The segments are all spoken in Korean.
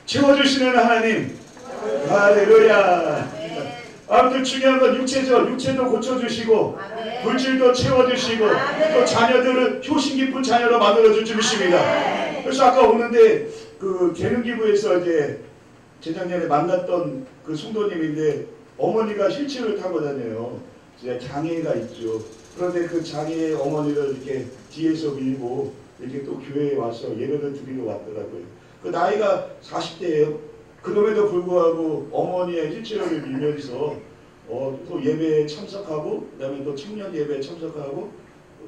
채워주시는 하나님. 할렐루야. 아무튼 중요한 건 육체죠. 육체도 고쳐주시고 물질도 채워주시고 또 자녀들은 효심 깊은 자녀로 만들어줄 줄이십니다. 그래서 아까 오는데 그 재능기부에서 이제 재작년에 만났던 그 성도님인데 어머니가 휠체어를 타고 다녀요. 이제 장애가 있죠. 그런데 그 장애 어머니를 이렇게 뒤에서 밀고 이렇게 또 교회에 와서 예배를 드리러 왔더라고요. 그 나이가 40대예요. 그럼에도 불구하고 어머니의 휠체어를 밀면서 또 예배에 참석하고 그다음에 또 청년 예배에 참석하고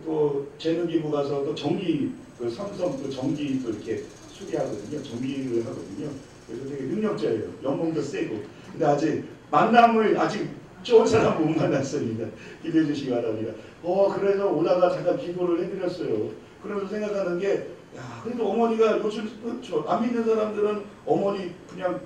또 재능기부 가서 또 전기 그 삼성 그 전기 또 이렇게 수리하거든요. 전기를 하거든요. 그래서 되게 능력자예요. 연봉도 세고. 근데 아직 만남을 아직 좋은 사람 못 만났습니다. 기대해 주시기 바랍니다. 그래서 오다가 잠깐 기도를 해드렸어요. 그러면서 생각하는 게, 야, 그래도 어머니가 요즘 안 믿는 사람들은 어머니 그냥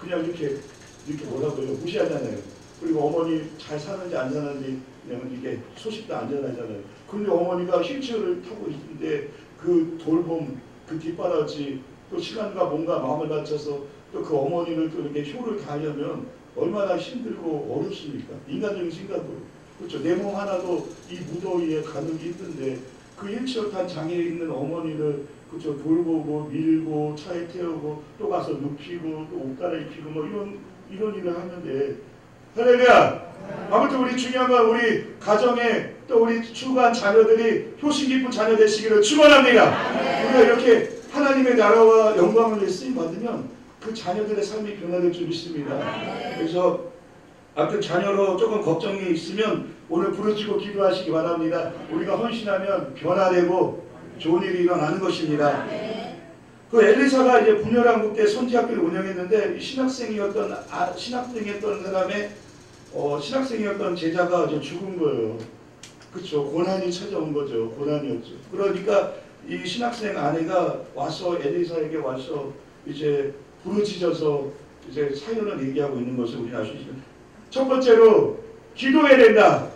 이렇게 뭐라고요? 무시하잖아요. 그리고 어머니 잘 사는지 안 사는지 그냥 이게 소식도 안 전하잖아요. 그런데 어머니가 휠체어를 타고 있는데 그 돌봄, 그 뒷바라지, 또 시간과 몸과 마음을 바쳐서 또 그 어머니를 또 이렇게 효를 다하려면 얼마나 힘들고 어렵습니까? 인간적인 생각으로. 그렇죠. 내 몸 하나도 이 무더위에 가는 게 힘든데 그 휠체어 탄 장애에 있는 어머니를 그렇죠. 돌보고 밀고 차에 태우고 또 가서 눕히고 또 옷 갈아입히고 뭐 이런 일을 하는데 할렐루야. 아무튼 우리 중요한 건 우리 가정에 또 우리 추구한 자녀들이 효심 깊은 자녀 되시기를 축원합니다. 우리가 이렇게 하나님의 나라와 영광을 위해 쓰임 받으면 그 자녀들의 삶이 변화될 줄 믿습니다. 그래서 아무튼 자녀로 조금 걱정이 있으면 오늘 부르짖고 기도하시기 바랍니다. 우리가 헌신하면 변화되고 좋은 일이 일어나는 것입니다. 그 엘리사가 이제 분열왕국 때 선지학교를 운영했는데 신학생이었던 사람의 신학생이었던 제자가 이제 죽은 거예요. 그렇죠. 고난이 찾아온 거죠. 고난이었죠. 그러니까 이 신학생 아내가 와서 엘리사에게 와서 이제 부르짖어서 이제 사연을 얘기하고 있는 것을 우리는 알 수 있습니다. 첫 번째로 기도해야 된다.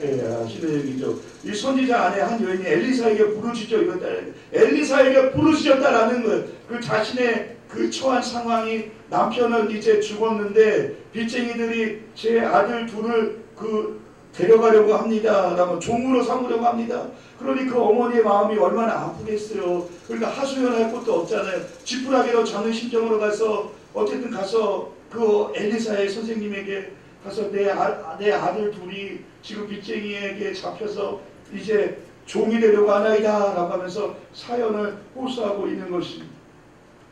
하시는 얘기죠. 이 선지자 안에 한 여인이 엘리사에게 부르짖어 이랬다. 엘리사에게 부르짖었다라는 것. 그 자신의 그 처한 상황이 남편은 이제 죽었는데 빚쟁이들이 제 아들 둘을 데려가려고 합니다. 라고 종으로 삼으려고 합니다. 그러니 그 어머니의 마음이 얼마나 아프겠어요. 그러니까 하소연할 것도 없잖아요. 지푸라기로 잡는 심정으로 가서 어쨌든 가서 그 엘리사의 선생님에게 가서 내 아들 둘이 지금 빚쟁이에게 잡혀서 이제 종이 되려고 하나이다 라고 하면서 사연을 호소하고 있는 것입니다.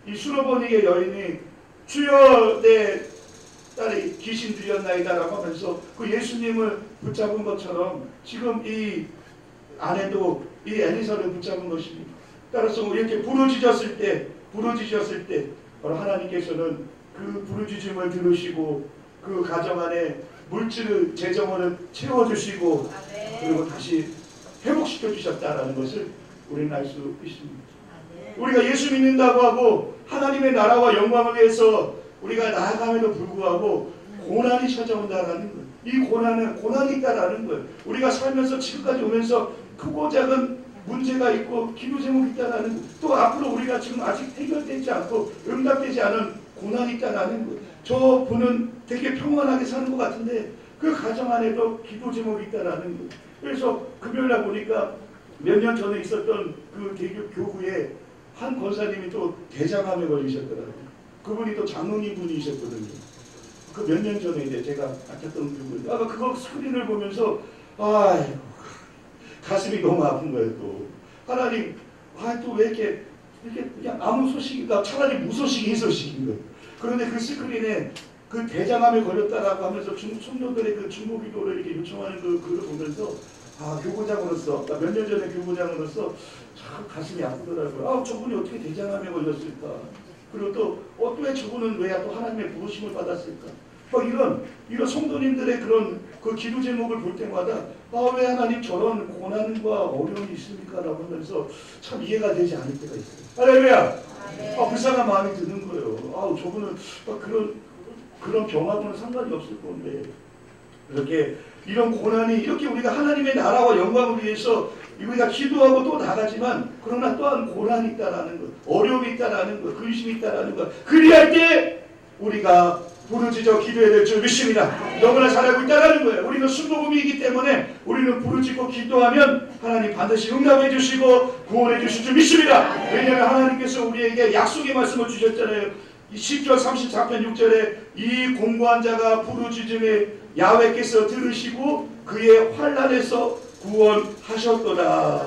이 수로보니의 여인이 주여 내 딸이 귀신 들렸나이다 라고 하면서 그 예수님을 붙잡은 것처럼 지금 이 아내도 이 엘리사를 붙잡은 것입니다. 따라서 이렇게 부르짖었을 때 바로 하나님께서는 그 부르짖음을 들으시고 그 가정 안에 물질을 재정을 채워주시고 그리고 다시 회복시켜 주셨다라는 것을 우리는 알 수 있습니다. 우리가 예수 믿는다고 하고 하나님의 나라와 영광을 위해서 우리가 나아감에도 불구하고 고난이 찾아온다라는 거예요. 이 고난이 있다라는 거예요. 우리가 살면서 지금까지 오면서 크고 작은 문제가 있고 기도 제목이 있다라는 거예요. 또 앞으로 우리가 지금 아직 해결되지 않고 응답되지 않은 고난이 있다라는 거예요. 저 분은 되게 평안하게 사는 것 같은데 그 가정 안에도 기도 제목이 있다라는 거예요. 그래서 금요일날 보니까 몇 년 전에 있었던 그 대교 교구에 한 권사님이 또 대장암에 걸리셨더라고요. 그분이 또 장로님 분이셨거든요. 그 몇 년 전에 이제 제가 맡았던 그분인데 그거 스크린을 보면서 가슴이 너무 아픈 거예요. 또 하나님 또 왜 이렇게 그냥 아무 소식인가 차라리 무소식이 소식인 거예요. 그런데 그 스크린에 그 대장암에 걸렸다라고 하면서 성도들의 그 중보기도를 이렇게 요청하는 그 글을 보면서 교구장으로서 몇 년 전에 교구장으로서 참 가슴이 아프더라고요. 저분이 어떻게 대장암에 걸렸을까? 그리고 또 왜 저분은 왜 또 하나님의 부르심을 받았을까? 이런 성도님들의 그런 그 기도 제목을 볼 때마다 왜 하나님 저런 고난과 어려움이 있습니까? 라고 하면서 참 이해가 되지 않을 때가 있어요. 할렐루야! 불쌍한 마음이 드는 거예요. 저분은 그런 병하고는 상관이 없을 건데 이렇게 이런 고난이 이렇게 우리가 하나님의 나라와 영광을 위해서 우리가 기도하고 또 나가지만 그러나 또한 고난이 있다라는 것, 어려움이 있다라는 것, 근심이 있다라는 것, 그리할 때 우리가 부르짖어 기도해야 될 줄 믿습니다. 너무나 잘 알고 있다라는 거예요. 우리는 순복음이기 때문에 우리는 부르짖고 기도하면 하나님 반드시 응답해 주시고 구원해 주실 줄 믿습니다. 왜냐하면 하나님께서 우리에게 약속의 말씀을 주셨잖아요. 10절 34편 6절에 이 공고한 자가 부르짖음에 야훼께서 들으시고 그의 환난에서 구원하셨도다.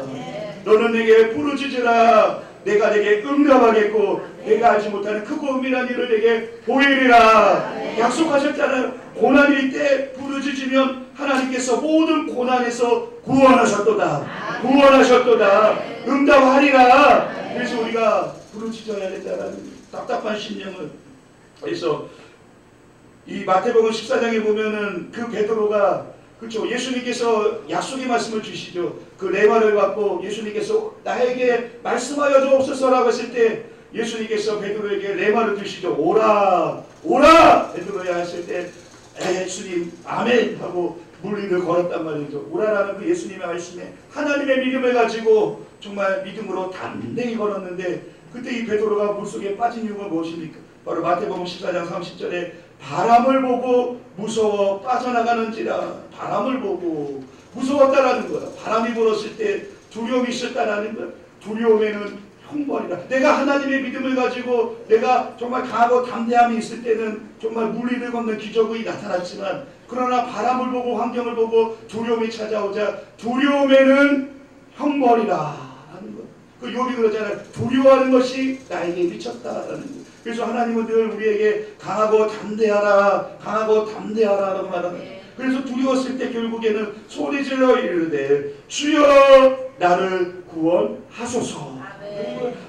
너는 내게 부르짖으라. 내가 내게 응답하겠고 내가 알지 못하는 크고 은밀한 일을 내게 보이리라. 약속하셨잖아요. 고난일 때 부르짖으면 하나님께서 모든 고난에서 구원하셨도다. 구원하셨도다. 응답하리라. 그래서 우리가 부르짖어야 된다는 답답한 심령을. 그래서 이 마태복음 14장에 보면은 그 베드로가 그렇죠. 예수님께서 약속의 말씀을 주시죠. 그 레마를 받고 예수님께서 나에게 말씀하여 주옵소서라고 했을 때 예수님께서 베드로에게 레마를 주시죠. 오라 오라 베드로야 했을 때 예수님 아멘 하고 물리를 걸었단 말이죠. 오라라는 그 예수님의 말씀에 하나님의 믿음을 가지고 정말 믿음으로 담대히 걸었는데 그때 이 베드로가 물속에 빠진 이유가 무엇입니까? 바로 마태복음 14장 30절에 바람을 보고 무서워 빠져나가는지라. 바람을 보고 무서웠다라는 거야. 바람이 불었을 때 두려움이 있었다라는 거야. 두려움에는 형벌이라. 내가 하나님의 믿음을 가지고 내가 정말 강하고 담대함이 있을 때는 정말 물리를 걷는 기적이 나타났지만 그러나 바람을 보고 환경을 보고 두려움이 찾아오자 두려움에는 형벌이라 하는 거. 그 욥이 그러잖아요. 두려워하는 것이 나에게 미쳤다라는 거. 그래서 하나님은 늘 우리에게 강하고 담대하라, 강하고 담대하라라고 말합니다. 그래서 두려웠을 때 결국에는 소리질러 이르되 주여 나를 구원하소서.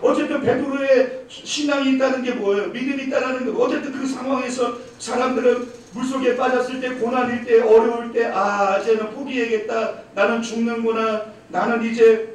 어쨌든 베드로의 신앙이 있다는 게 뭐예요? 믿음이 있다는 거. 어쨌든 그 상황에서 사람들은 물속에 빠졌을 때, 고난일 때, 어려울 때, 이제는 포기해야겠다. 나는 죽는구나. 나는 이제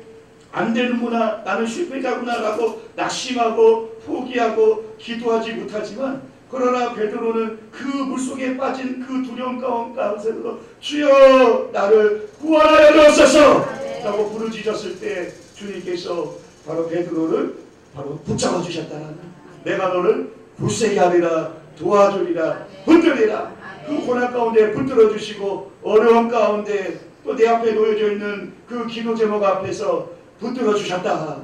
안 되는구나. 나는 실패자구나 라고 낙심하고 포기하고 기도하지 못하지만 그러나 베드로는 그 물속에 빠진 그 두려움 가운데서 주여 나를 구원하여 주옵소서 라고 부르짖었을 때 주님께서 바로 베드로를 바로 붙잡아 주셨다는 내가 너를 굳세게 하리라 도와주리라 붙들리라. 그 고난 가운데 붙들어 주시고 어려움 가운데 또 내 앞에 놓여져 있는 그 기도 제목 앞에서 붙들어 주셨다.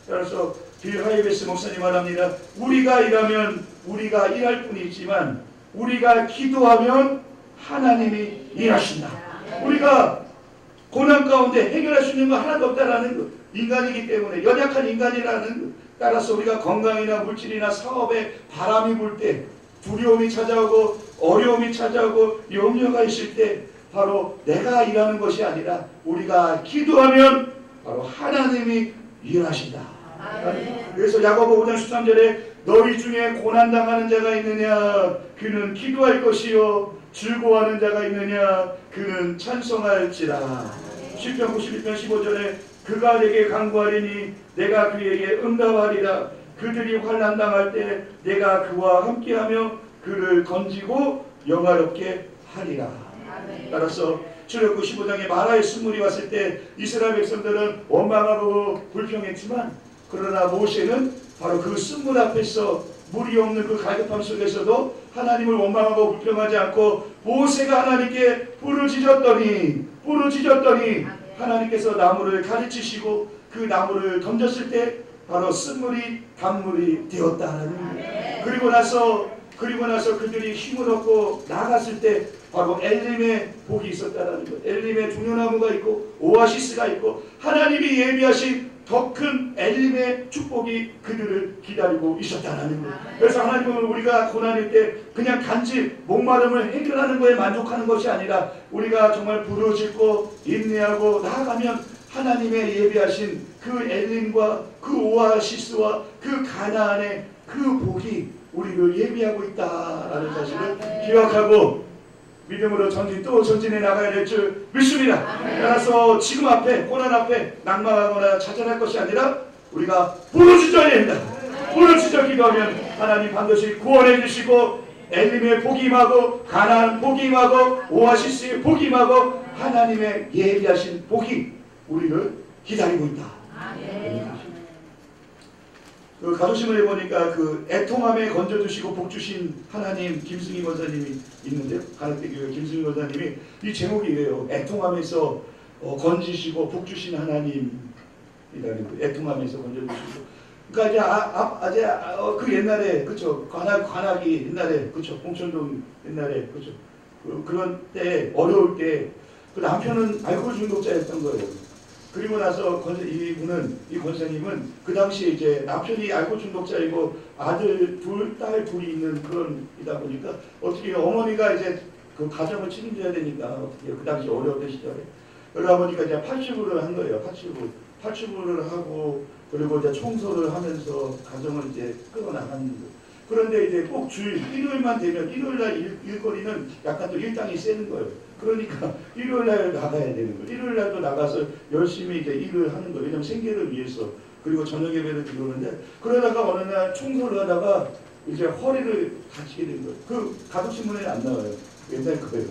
그래서 빌 하이베스 목사님 말합니다. 우리가 일하면 우리가 일할 뿐이지만 우리가 기도하면 하나님이 일하신다. 우리가 고난 가운데 해결할 수 있는 거 하나도 없다라는 것. 인간이기 때문에 연약한 인간이라는 것. 따라서 우리가 건강이나 물질이나 사업에 바람이 불 때 두려움이 찾아오고 어려움이 찾아오고 염려가 있을 때 바로 내가 일하는 것이 아니라 우리가 기도하면 바로 하나님이 일하신다. 그래서 야고보 5장 13절에 너희 중에 고난당하는 자가 있느냐 그는 기도할 것이요 즐거워하는 자가 있느냐 그는 찬송할지라. 시편 91편 15절에 그가 내게 간구하리니 내가 그에게 응답하리라. 그들이 환난당할 때 내가 그와 함께하며 그를 건지고 영화롭게 하리라. 따라서 출애굽 15장에 마라의 쓴물이 왔을 때 이스라엘 백성들은 원망하고 불평했지만 그러나 모세는 바로 그 쓴물 앞에서 물이 없는 그 갈급함 속에서도 하나님을 원망하고 불평하지 않고 모세가 하나님께 부르짖었더니 하나님께서 나무를 가르치시고 그 나무를 던졌을 때 바로 쓴물이 단물이 되었다는 거예요. 그리고 나서 그들이 힘을 얻고 나갔을 때 바로 엘림의 복이 있었다는 거예요. 엘림의 종려나무가 있고 오아시스가 있고 하나님이 예비하신 더 큰 엘림의 축복이 그들을 기다리고 있었다는 거예요. 그래서 하나님은 우리가 고난일 때 그냥 단지 목마름을 해결하는 거에 만족하는 것이 아니라 우리가 정말 부르짖고 인내하고 나아가면 하나님의 예비하신 그 엘림과 그 오아시스와 그 가나안의 그 복이 우리를 예비하고 있다라는 사실을 기억하고 믿음으로 전진해 나가야 될 줄 믿습니다. 따라서 지금 앞에 고난 앞에 낭망하거나 좌절할 것이 아니라 우리가 부르짖어야 된다. 부르짖어 기도하면 하나님 반드시 구원해 주시고 엘림에 복임하고 가나안 복임하고 오아시스에 복임하고 하나님의 예비하신 복이 우리를 기다리고 있다. 그 가족신문에 보니까 그 애통함에 건져주시고 복주신 하나님 김승희 권사님이 있는데요. 가락대교회 김승희 권사님이 이 제목이 이래요. 애통함에서 건지시고 복주신 하나님이라는 거. 애통함에서 건져주시고. 그러니까 이제 그 옛날에 그쵸 관악이 옛날에 그쵸 봉천동 옛날에 그쵸 그런 때 어려울 때 그 남편은 알코올 중독자였던 거예요. 그리고 나서 이분은 이 권사님은 그 당시에 이제 남편이 알코올 중독자이고 아들 둘, 딸 둘이 있는 그런 이다 보니까 어떻게 어머니가 이제 그 가정을 책임져야 되니까 어떻게 그 당시 어려웠던 시절에 그러다 보니까 이제 팔출부를 한 거예요. 팔출부를 하고 그리고 이제 청소를 하면서 가정을 이제 끌어나가는 거예요. 그런데 이제 꼭 주일 일요일만 되면 일요일날 일거리는 약간 또 일당이 세는 거예요. 그러니까 일요일날 나가야 되는 거예요. 일요일날도 나가서 열심히 이제 일을 하는 거예요. 왜냐면 생계를 위해서. 그리고 저녁 예배를 드리는데 그러다가 어느 날 청소를 하다가 이제 허리를 다치게 된 거예요. 그 가족신문에 안 나와요. 옛날 거예요.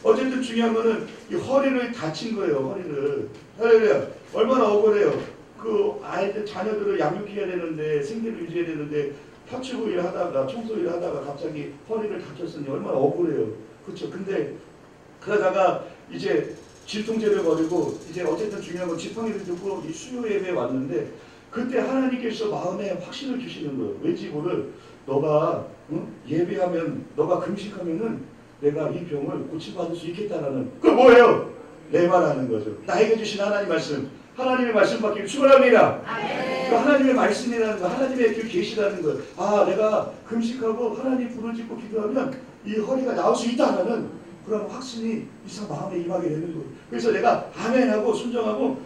어쨌든 중요한 거는 이 허리를 다친 거예요. 허리를. 할렐루야. 얼마나 억울해요. 그 아이들 자녀들을 양육해야 되는데 생계를 유지해야 되는데 파출부 일 하다가 청소 일 하다가 갑자기 허리를 다쳤으니 얼마나 억울해요. 그렇죠. 근데 그러다가 이제 진통제를 버리고 이제 어쨌든 중요한 건 지팡이를 들고 이 수요 예배에 왔는데 그때 하나님께서 마음에 확신을 주시는 거예요. 왠지 모를 너가 예배하면 너가 금식하면은 내가 이 병을 고침받을 수 있겠다라는 그 뭐예요? 내 말하는 거죠. 나에게 주신 하나님 말씀. 하나님의 말씀 받기를 축원합니다. 그 하나님의 말씀이라는 거, 하나님의 그 계시라는 거. 아, 내가 금식하고 하나님 부르짖고 기도하면 이 허리가 나올 수 있다라는 그런 확신이 이상 마음에 임하게 되는 거예요. 그래서 내가 아멘하고 순종하고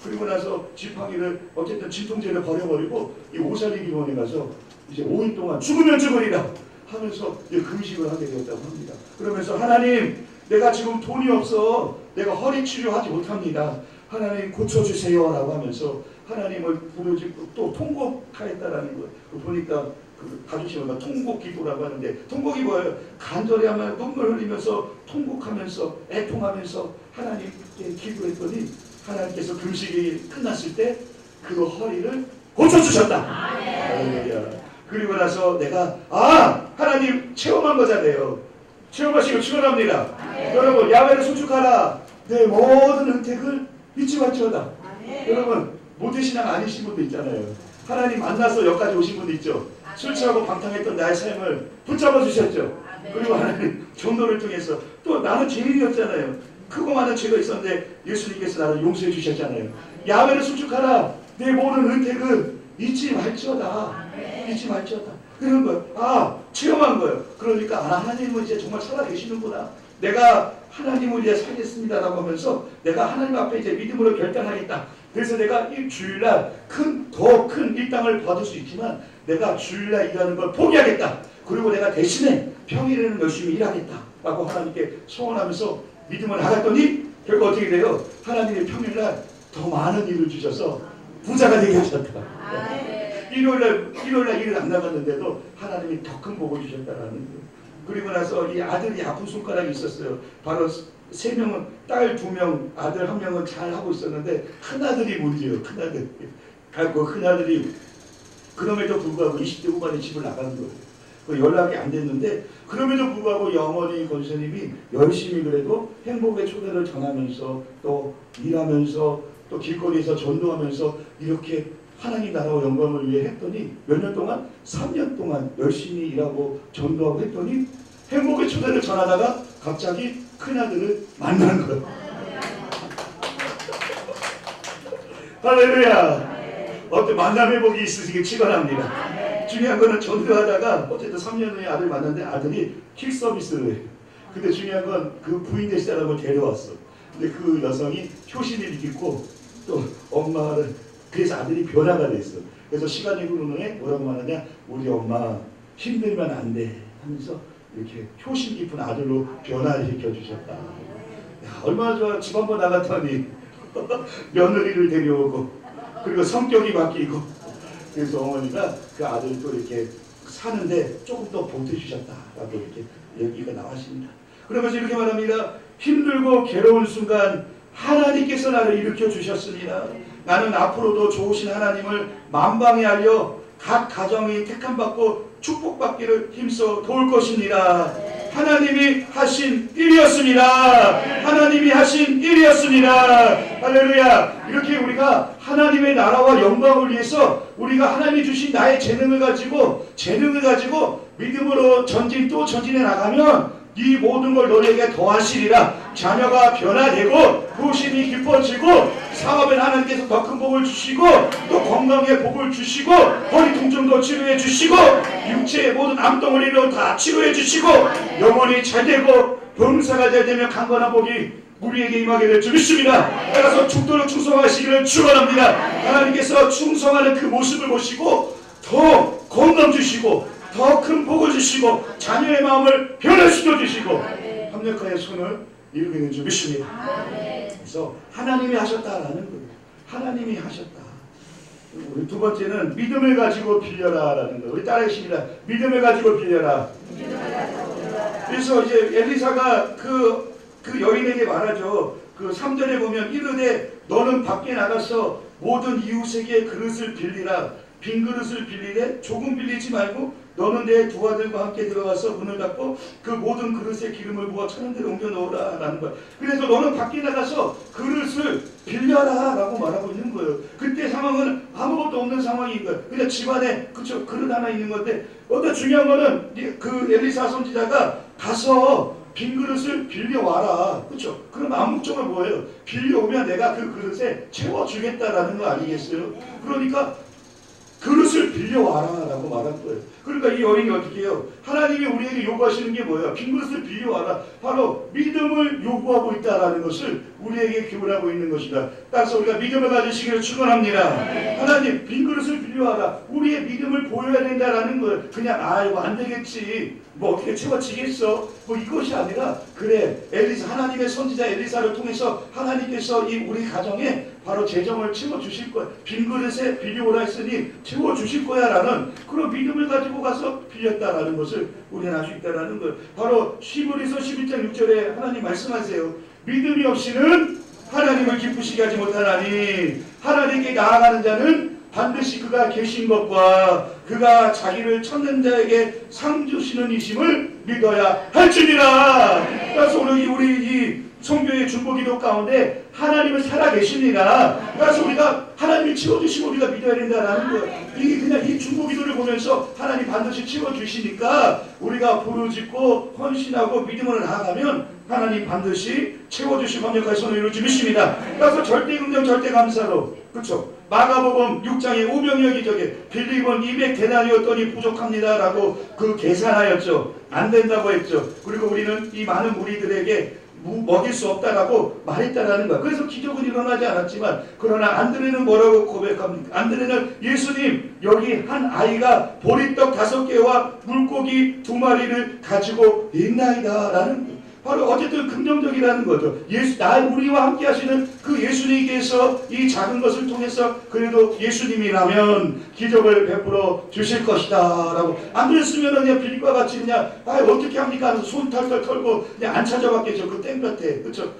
그리고 나서 지팡이를 어쨌든 진통제를 버려버리고 이 오살리 기도원에 가서 이제 5일 동안 죽으면 죽으리라 하면서 금식을 하게 되었다고 합니다. 그러면서 하나님 내가 지금 돈이 없어 내가 허리 치료하지 못합니다. 하나님 고쳐주세요 라고 하면서 하나님을 부르짖고 또 통곡하였다라는 거예요. 보니까 그 가주시면 통곡 기도라고 하는데 통곡이 뭐예요? 간절히 하면 눈물 흘리면서 통곡하면서 애통하면서 하나님께 기도했더니 하나님께서 금식이 끝났을 때 그 허리를 고쳐주셨다. 할렐루야. 그리고 나서 내가 하나님 체험한 거잖아요. 체험하시고 축원합니다. 여러분 야훼를 송축하라. 내 모든 은택을 잊지 말지어다. 여러분 모태신앙 아니신 분도 있잖아요. 하나님 만나서 여기까지 오신 분도 있죠. 술 취하고 방탕했던 나의 삶을 붙잡아 주셨죠. 그리고 하나님 전도를 통해서 또 나는 죄인이었잖아요. 크고 많은 죄가 있었는데 예수님께서 나를 용서해 주셨잖아요. 야훼를 송축하라. 내 모든 은택을 잊지 말지어다. 잊지 말지어다. 그런 거예요. 체험한 거예요. 그러니까 하나님은 이제 정말 살아계시는구나. 내가 하나님을 위해 살겠습니다라고 하면서 내가 하나님 앞에 이제 믿음으로 결단하겠다. 그래서 내가 이 주일날 더 큰 일당을 받을 수 있지만 내가 주일날 일하는 걸 포기하겠다. 그리고 내가 대신에 평일에는 열심히 일하겠다라고 하나님께 소원하면서 믿음을 나갔더니 결국 어떻게 돼요? 하나님이 평일날 더 많은 일을 주셔서 부자가 되게 하셨다. 일요일날 일을 안 나갔는데도 하나님이 더 큰 복을 주셨다라는 거예요. 그리고 나서 이 아들이 아픈 손가락이 있었어요. 바로 3명은 딸 2명, 아들 1명은 잘 하고 있었는데 큰아들이 문제예요. 큰아들. 그 큰아들이 그럼에도 불구하고 20대 후반에 집을 나가는 거예요. 그 연락이 안 됐는데 그럼에도 불구하고 이 어머니 권사님이 열심히 그래도 행복의 초대를 전하면서 또 일하면서 또 길거리에서 전도하면서 이렇게 하나님 나라와 영광을 위해 했더니 몇 년 동안? 3년 동안 열심히 일하고 전도하고 했더니 행복의 초대를 전하다가 갑자기 큰아들을 만난 거예요. 할렐루야. 어떤 만남 회복이 있으시길 축원합니다. 중요한 거는 전도하다가 어쨌든 3년 후에 아들 만났는데 아들이 킥 서비스를 해요. 근데 중요한 건 그 부인 되실 사람을 데려왔어. 근데 그 여성이 효신을 이기고 또 엄마를 그래서 아들이 변화가 됐어. 그래서 시간이 흐르는 후에 뭐라고 말하냐? 우리 엄마 힘들면 안 돼 하면서 이렇게 효심 깊은 아들로 변화시켜 주셨다. 야, 얼마나 좋아. 집 한번 나갔더니 며느리를 데려오고 그리고 성격이 바뀌고 그래서 어머니가 그 아들 또 이렇게 사는데 조금 더 보태주셨다라고 이렇게 얘기가 나왔습니다. 그러면서 이렇게 말합니다. 힘들고 괴로운 순간 하나님께서 나를 일으켜 주셨습니다. 나는 앞으로도 좋으신 하나님을 만방에 알려 각 가정이 택함받고 축복받기를 힘써 도울 것입니다. 하나님이 하신 일이었습니다. 하나님이 하신 일이었습니다. 할렐루야. 이렇게 우리가 하나님의 나라와 영광을 위해서 우리가 하나님이 주신 나의 재능을 가지고 믿음으로 또 전진해 나가면 이 모든 걸 너에게 더하시리라. 자녀가 변화되고 부신이 깊어지고 사업에 하나님께서 더 큰 복을 주시고 또 건강에 복을 주시고 허리 통증도 치료해 주시고 육체의 모든 암덩어리로 다 치료해 주시고 영혼이 잘 되고 병사가 잘 되면 강건한 복이 우리에게 임하게 될 줄 믿습니다. 따라서 죽도록 충성하시기를 축원합니다. 하나님께서 충성하는 그 모습을 보시고 더 건강 주시고 더 큰 복을 주시고 자녀의 마음을 변화시켜 주시고 합력하여 손을 이루게 된 줄 믿습니다. 그래서 하나님이 하셨다라는 거예요. 하나님이 하셨다. 우리 두 번째는 믿음을 가지고 빌려라라는 거예요. 우리 따라하십니다. 믿음을 가지고 빌려라. 그래서 이제 엘리사가 그 여인에게 말하죠. 그 3절에 보면 이르되 너는 밖에 나가서 모든 이웃에게 그릇을 빌리라. 빈 그릇을 빌리되 조금 빌리지 말고 너는 내 두 아들과 함께 들어가서 문을 닫고 그 모든 그릇에 기름을 부어 차는 데로 옮겨 놓으라 라는 거야. 그래서 너는 밖에 나가서 그릇을 빌려라 라고 말하고 있는 거예요. 그때 상황은 아무것도 없는 상황인 거예요. 그냥 집안에 그쵸 그릇 하나 있는 건데 어떤 중요한 거는 그 엘리사 선지자가 가서 빈 그릇을 빌려와라. 그렇죠? 그럼 암묵적으로 뭐예요? 빌려오면 내가 그 그릇에 채워주겠다라는 거 아니겠어요? 그러니까 그릇을 빌려와라 라고 말한 거예요. 그러니까 이 여인이 어떻게 해요? 하나님이 우리에게 요구하시는 게 뭐예요? 빈 그릇을 빌려와라. 바로 믿음을 요구하고 있다라는 것을 우리에게 교훈하고 있는 것이다. 따라서 우리가 믿음을 가지시기를 축원합니다. 하나님 빈 그릇을 빌려와라. 우리의 믿음을 보여야 된다라는 거예요. 그냥 이거 안 되겠지. 뭐 어떻게 채워지겠어? 뭐 이것이 아니라 그래 하나님의 선지자 엘리사를 통해서 하나님께서 이 우리 가정에 바로 재정을 채워주실 거야. 빈 그릇에 빌려오라 했으니 채워주실 거야 라는 그런 믿음을 가지고 가서 빌렸다라는 것을 우리는 알 수 있다라는 거예요. 바로 히브리서 11장 6절에 하나님 말씀하세요. 믿음이 없이는 하나님을 기쁘시게 하지 못하나니 하나님께 나아가는 자는 반드시 그가 계신 것과 그가 자기를 찾는 자에게 상 주시는 이심을 믿어야 할지니라. 그래서 우리 이 성교의 중보기도 가운데 하나님은 살아계십니다. 그래서 우리가 하나님이 채워주시고 우리가 믿어야 된다라는 거예요. 이게 그냥 이 중보기도를 보면서 하나님 반드시 채워주시니까 우리가 부르짖고 헌신하고 믿음으로 나아가면 하나님 반드시 채워주시고 합력할 손을 이룰 줄 믿습니다. 그래서 절대 긍정 절대 감사로 그렇죠. 마가복음 6장에 오병이어 기적에 빌립은 200데나리였더니 부족합니다라고 그 계산하였죠. 안 된다고 했죠. 그리고 우리는 이 많은 무리들에게 먹일 수 없다라고 말했다라는 거야. 그래서 기적은 일어나지 않았지만 그러나 안드레는 뭐라고 고백합니까? 안드레는 예수님 여기 한 아이가 보리떡 5개와 물고기 2마리를 가지고 있나이다 라는 거야. 바로 어쨌든 긍정적이라는 거죠. 우리와 함께 하시는 그 예수님께서 이 작은 것을 통해서 그래도 예수님이라면 기적을 베풀어 주실 것이다 라고 안 그랬으면 그냥 빌립과 같이 그냥 어떻게 합니까 하면서 손 털털 털고 그냥 안 찾아봤겠죠. 그 땡볕에. 그렇죠?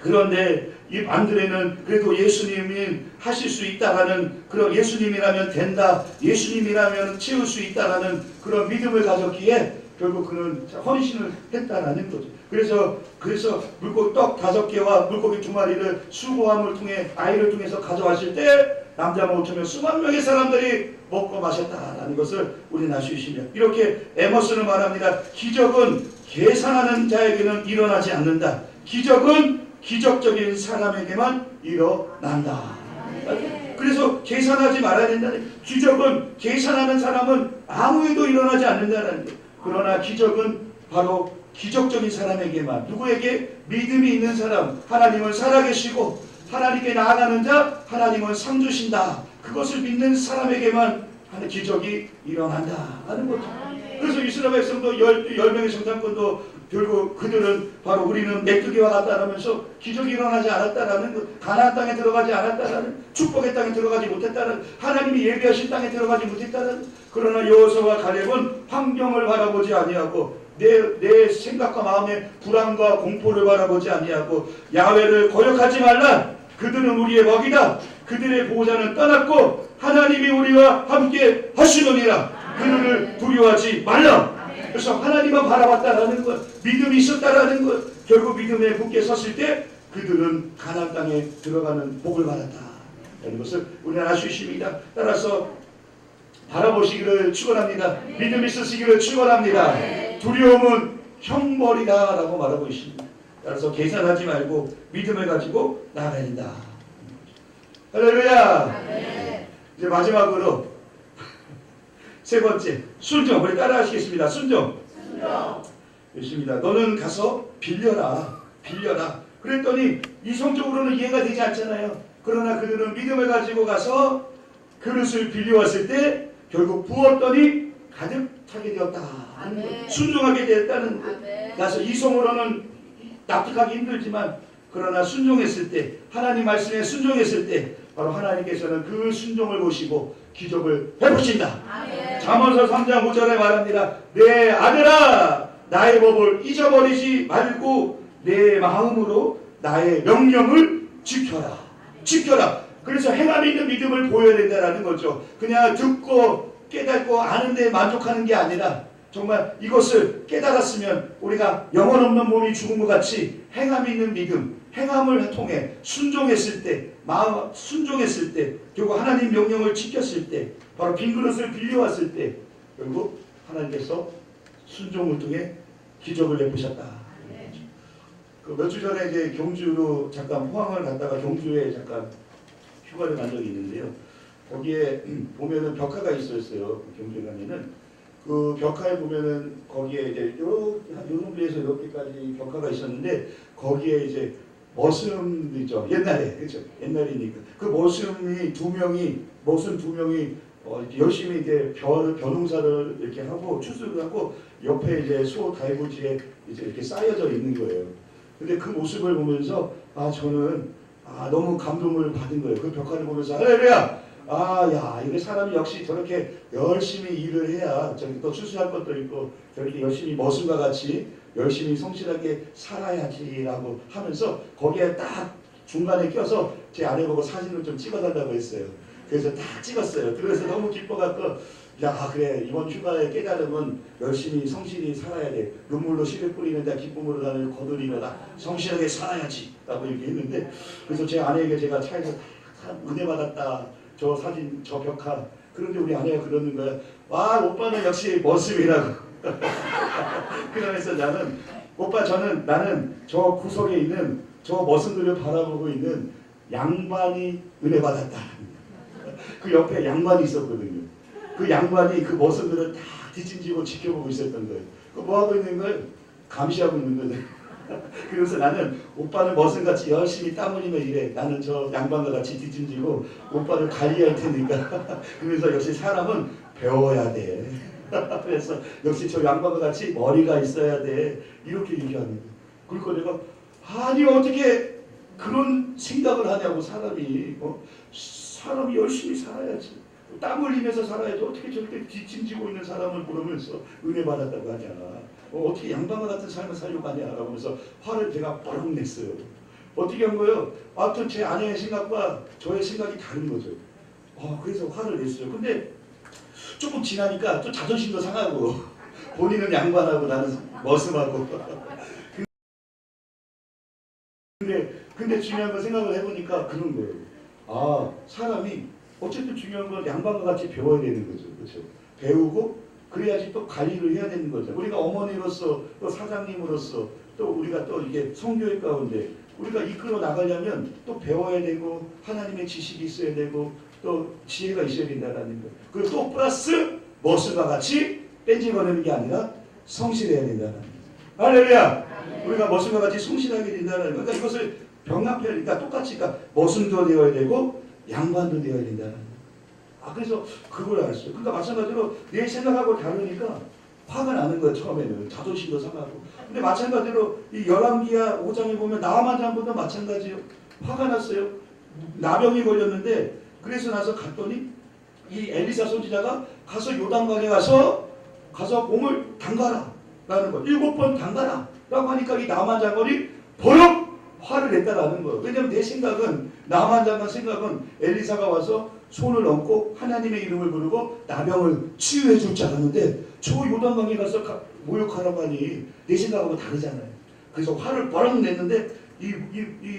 그런데 이 안드레는 그래도 예수님이 하실 수 있다라는 그런 예수님이라면 된다. 예수님이라면 채울 수 있다라는 그런 믿음을 가졌기에 결국 그는 헌신을 했다라는 거죠. 그래서 물고기 떡 5개와 물고기 2마리를 수고함을 통해 아이를 통해서 가져왔을 때 남자 5천명 수만 명의 사람들이 먹고 마셨다라는 것을 우리는 알 수 있습니다. 이렇게 에머스는 말합니다. 기적은 계산하는 자에게는 일어나지 않는다. 기적은 기적적인 사람에게만 일어난다. 그래서 계산하지 말아야 된다는 기적은 계산하는 사람은 아무에도 일어나지 않는다는 거예요. 그러나 기적은 바로 기적적인 사람에게만 누구에게 믿음이 있는 사람 하나님은 살아계시고 하나님께 나아가는 자 하나님은 상 주신다. 그것을 믿는 사람에게만 기적이 일어난다 하는 거죠. 그래서 이스라엘 백성도 10명의 정탐꾼도 결국 그들은 바로 우리는 메뚜기와 같다라면서 기적이 일어나지 않았다라는 것, 가나안 땅에 들어가지 않았다라는, 축복의 땅에 들어가지 못했다는, 하나님이 예비하신 땅에 들어가지 못했다는. 그러나 여호수아와 갈렙은 환경을 바라보지 아니하고 내 생각과 마음의 불안과 공포를 바라보지 아니하고 야훼를 거역하지 말라. 그들은 우리의 먹이다. 그들의 보호자는 떠났고 하나님이 우리와 함께 하시느니라. 그들을 두려워하지 말라. 그래서 하나님만 바라봤다라는 것, 믿음이 있었다라는 것, 결국 믿음에 굳게 섰을 때 그들은 가나안 땅에 들어가는 복을 받았다. 이런 것을 우리는 알 수 있습니다. 따라서 바라보시기를 축원합니다. 믿음 있으시기를 축원합니다. 두려움은 형벌이다라고 말하고 있습니다. 따라서 계산하지 말고 믿음을 가지고 나아가야 된다. 할렐루야. 이제 마지막으로 세 번째, 순종. 우리 따라하시겠습니다. 순종. 있습니다. 너는 가서 빌려라. 그랬더니 이성적으로는 이해가 되지 않잖아요. 그러나 그들은 믿음을 가지고 가서 그릇을 빌려왔을 때 결국 부었더니 가득 차게 되었다. 순종하게 되었다는 것. 그래서 이성으로는 납득하기 힘들지만 그러나 순종했을 때, 하나님 말씀에 순종했을 때 바로 하나님께서는 그 순종을 보시고 기적을 베푸신다. 잠언서 3장 5절에 말합니다. 내 아들아, 나의 법을 잊어버리지 말고 내 마음으로 나의 명령을 지켜라. 그래서 행함 있는 믿음을 보여야 된다는 거죠. 그냥 듣고 깨닫고 아는데 만족하는 게 아니라 정말 이것을 깨달았으면 우리가 영혼 없는 몸이 죽은 것 같이 행함 있는 믿음, 행함을 통해 순종했을 때, 순종했을 때, 결국 하나님 명령을 지켰을 때, 바로 빈 그릇을 빌려왔을 때 결국 하나님께서 순종을 통해 기적을 베푸셨다. 그 몇 주 전에 이제 경주로 잠깐 포항을 갔다가 경주에 잠깐 휴가를 간 적이 있는데요. 거기에 보면은 벽화가 있었어요. 경주에 가면은 그 벽화에 보면은 거기에 이제 요 정도에서 이렇게까지 벽화가 있었는데 거기에 이제 머슴 있죠. 옛날에 그렇죠. 옛날이니까 그 머슴 두 명이 이렇게 열심히 이제 벼농사를 이렇게 하고 추수를 하고 옆에 이제 소 달구지에 이제 이렇게 쌓여져 있는 거예요. 근데 그 모습을 보면서 저는 너무 감동을 받은 거예요. 그 벽화를 보면서 할렐루야. 야, 이게 사람이 역시 저렇게 열심히 일을 해야 저렇게 또 추수할 것도 있고 저렇게 열심히 머슴과 같이 열심히 성실하게 살아야지라고 하면서 거기에 딱 중간에 껴서 제 아내 보고 사진을 좀 찍어달라고 했어요. 그래서 딱 찍었어요. 그래서 너무 기뻐갖고 야, 그래, 이번 휴가의 깨달음은 열심히 성실히 살아야 돼. 눈물로 씨를 뿌리는데 기쁨으로 나를 거두리려다 성실하게 살아야지 라고 얘기했는데, 그래서 제 아내에게 제가 차에서 다 은혜 받았다. 저 사진, 저 벽화. 그런데 우리 아내가 그러는 거야. 와, 오빠는 역시 머슴이라고. 그러면서 나는 저 구석에 있는 저 머슴들을 바라보고 있는 양반이 은혜 받았다. 그 옆에 양반이 있었거든요. 그 양반이 그 머슴들을 다 뒷짐지고 지켜보고 있었던 거예요. 그 뭐 하고 있는 걸 감시하고 있는 거예요. 그래서 나는 오빠는 머슴같이 열심히 땀 흘리며 일해. 나는 저 양반과 같이 뒷짐지고 오빠를 관리할 테니까. 그래서 역시 사람은 배워야 돼. 그래서 역시 저 양반과 같이 머리가 있어야 돼. 이렇게 얘기하는 거예요. 그러니까 내가 아니 어떻게 그런 생각을 하냐고. 사람이 열심히 살아야지. 땀 흘리면서 살아야지. 어떻게 저렇게 뒷짐지고 있는 사람을 보면서 은혜 받았다고 하냐. 어떻게 양반과 같은 삶을 살려고 하냐라고 하면서 화를 제가 버럭 냈어요. 어떻게 한 거예요? 아무튼 제 아내의 생각과 저의 생각이 다른 거죠. 그래서 화를 냈어요. 근데 조금 지나니까 또 자존심도 상하고 본인은 양반하고 나는 머슴하고 근데 중요한 건 생각을 해보니까 그런 거예요. 사람이 어쨌든 중요한 건 양반과 같이 배워야 되는 거죠. 그렇죠? 배우고 그래야지 또 관리를 해야 되는 거죠. 우리가 어머니로서 또 사장님으로서 또 우리가 또 이게 성교회 가운데 우리가 이끌어 나가려면 또 배워야 되고 하나님의 지식이 있어야 되고 또 지혜가 있어야 된다는 거. 그리고 또 플러스 머슴과 같이 뺀질거리는 게 아니라 성실해야 된다는 거. 할렐루야. 우리가 머슴과 같이 성실하게 된다는 거. 그러니까 이것을 병합해야 되니까 똑같이 머슴도 되어야 되고 양반도 되어야 된다는 거. 그래서 그걸 알았어요. 그러니까 마찬가지로 내 생각하고 다르니까 화가 나는 거예요. 처음에는 자존심도 상하고. 근데 마찬가지로 이 열왕기야 5장에 보면 나아만 장군도 마찬가지예요. 화가 났어요. 나병이 걸렸는데 그래서 나서 갔더니 이 엘리사 선지자가 가서 요단강에 가서 몸을 담가라 라는 거. 7번 담가라 라고 하니까 이 나아만 장군이 버럭 화를 냈다라는 거예요. 왜냐면 내 생각은 나아만 장군 생각은 엘리사가 와서 손을 얹고 하나님의 이름을 부르고 나병을 치유해 줄 줄 알았는데 저 요단강에 가서 모욕하라고 하니 내 생각하고 다르잖아요. 그래서 화를 버럭 냈는데 이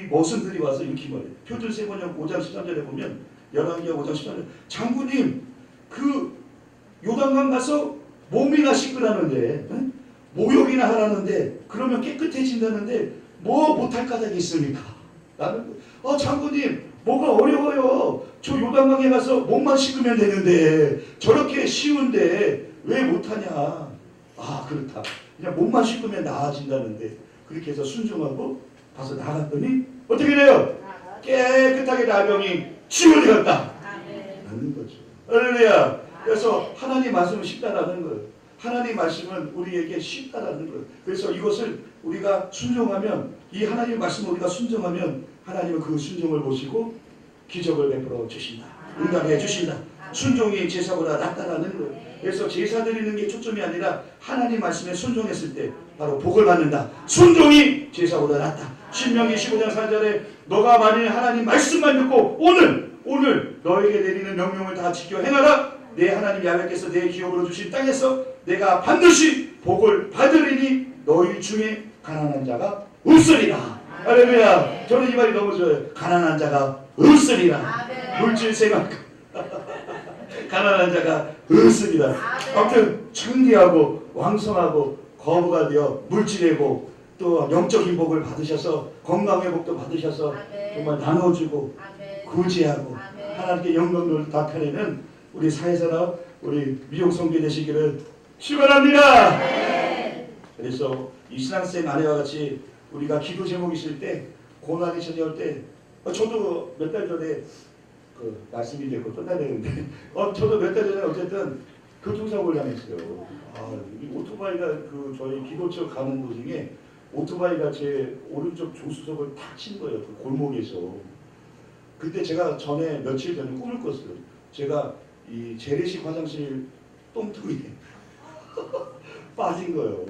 머슴들이 와서 이렇게 말해요. 표준 세번역 5장 13절에 보면 열왕기하 5장 13절 장군님 그 요단강 가서 몸이나 씻으라는데 모욕이나 하라는데 그러면 깨끗해진다는데 뭐 못할 까닭이 있습니까? 나는 장군님 뭐가 어려워요. 저 요단강에 가서 몸만 씻으면 되는데 저렇게 쉬운데 왜 못하냐. 아 그렇다. 그냥 몸만 씻으면 나아진다는데 그렇게 해서 순종하고 가서 나갔더니 어떻게 돼요? 깨끗하게 나병이 치유되었다 라는 거죠. 할렐루야. 그래서 하나님 말씀은 쉽다라는 거예요. 하나님 말씀은 우리에게 쉽다라는 거예요. 그래서 이것을 우리가 순종하면 이 하나님 말씀을 우리가 순종하면 하나님은 그 순종을 보시고 기적을 베풀어 주신다. 응답해 주신다. 순종이 제사보다 낫다라는 거예요. 그래서 제사 드리는 게 초점이 아니라 하나님 말씀에 순종했을 때 바로 복을 받는다. 순종이 제사보다 낫다. 신명기 15장 4절에 너가 만일 하나님 말씀만 듣고 오늘 너에게 내리는 명령을 다 지켜 행하라. 내 하나님 야훼께서 내 기업으로 주신 땅에서 내가 반드시 복을 받으리니 너희 중에 가난한 자가 없으리라. 할렐루야. 저는 이 말이 너무 좋아요. 가난한 자가 없으리라. 물질 생각 가난한 자가 없으리라. 아무튼 청기하고 왕성하고 거부가 되어 물질의 복 또 영적인 복을 받으셔서 건강의 복도 받으셔서 정말 나눠주고 구제하고 하나님께 영광을 다 펴내는 우리 사회사람 우리 미용성교 되시기를 축원합니다. 그래서 이 신앙생 아내와 같이 우리가 기도 제목 있을 때 고난이 찾아올 때 저도 몇 달 전에 그 말씀이 됐고 또 다르는데 저도 몇 달 전에 어쨌든 교통사고를 당했어요. 이 오토바이가 그 저희 기도처 가는 도중에 오토바이가 제 오른쪽 조수석을 탁 친 거예요. 그 골목에서. 그때 제가 전에 며칠 전에 꿈을 꿨어요. 제가 이 재래식 화장실 똥통에 빠진 거예요.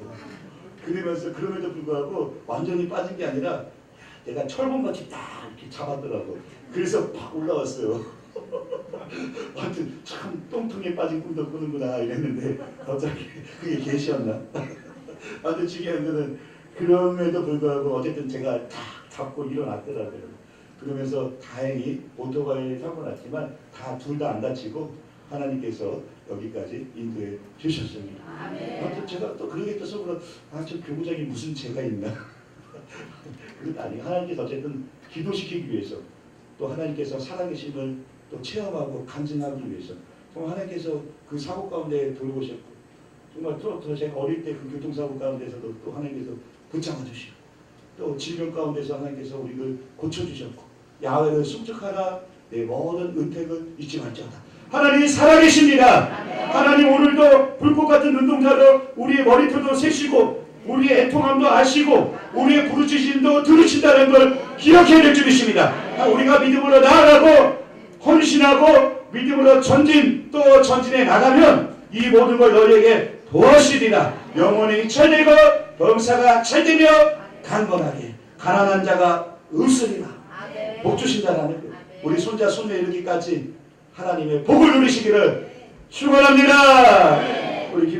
그러면서 그럼에도 불구하고 완전히 빠진 게 아니라 내가 철봉같이 딱 이렇게 잡았더라고. 그래서 팍 올라왔어요. 하여튼 참 똥통에 빠진 꿈도 꾸는구나 이랬는데 갑자기 그게 계시였나? 하여튼 중요한 거는 그럼에도 불구하고 어쨌든 제가 딱 잡고 일어났더라고요. 그러면서 다행히 오토바이 사고 났지만 둘 다 안 다치고 하나님께서 여기까지 인도해 주셨습니다. 아무튼 제가 또 그러게 또 속으로 저 교구장이 무슨 죄가 있나? 그것도 아니고 하나님께서 어쨌든 기도시키기 위해서 또 하나님께서 살아계심을 또 체험하고 간증하기 위해서 정말 하나님께서 그 사고 가운데 돌보셨고 정말 또 제가 어릴 때 그 교통사고 가운데서도 또 하나님께서 붙잡아 주시고 또 질병 가운데서 하나님께서 우리를 고쳐주셨고 야훼를 숙적하라 내 모든 은택을 잊지 말지어다. 하나님이 살아계십니다. 하나님 오늘도 불꽃 같은 눈동자로 우리의 머리털도 세시고 우리의 애통함도 아시고 우리의 부르짖음도 들으신다는 걸 기억해낼 줄이십니다. 우리가 믿음으로 나아가고 헌신하고 믿음으로 또 전진해 나가면 이 모든 걸 너희에게 도와주시리라. 영혼이 잘되고 병사가 잘되며 강건하게 가난한 자가 없으리라. 복 주신다라는 거. 우리 손자 손녀 이르기까지 하나님의 복을 누리시기를 축원합니다. 우리 기도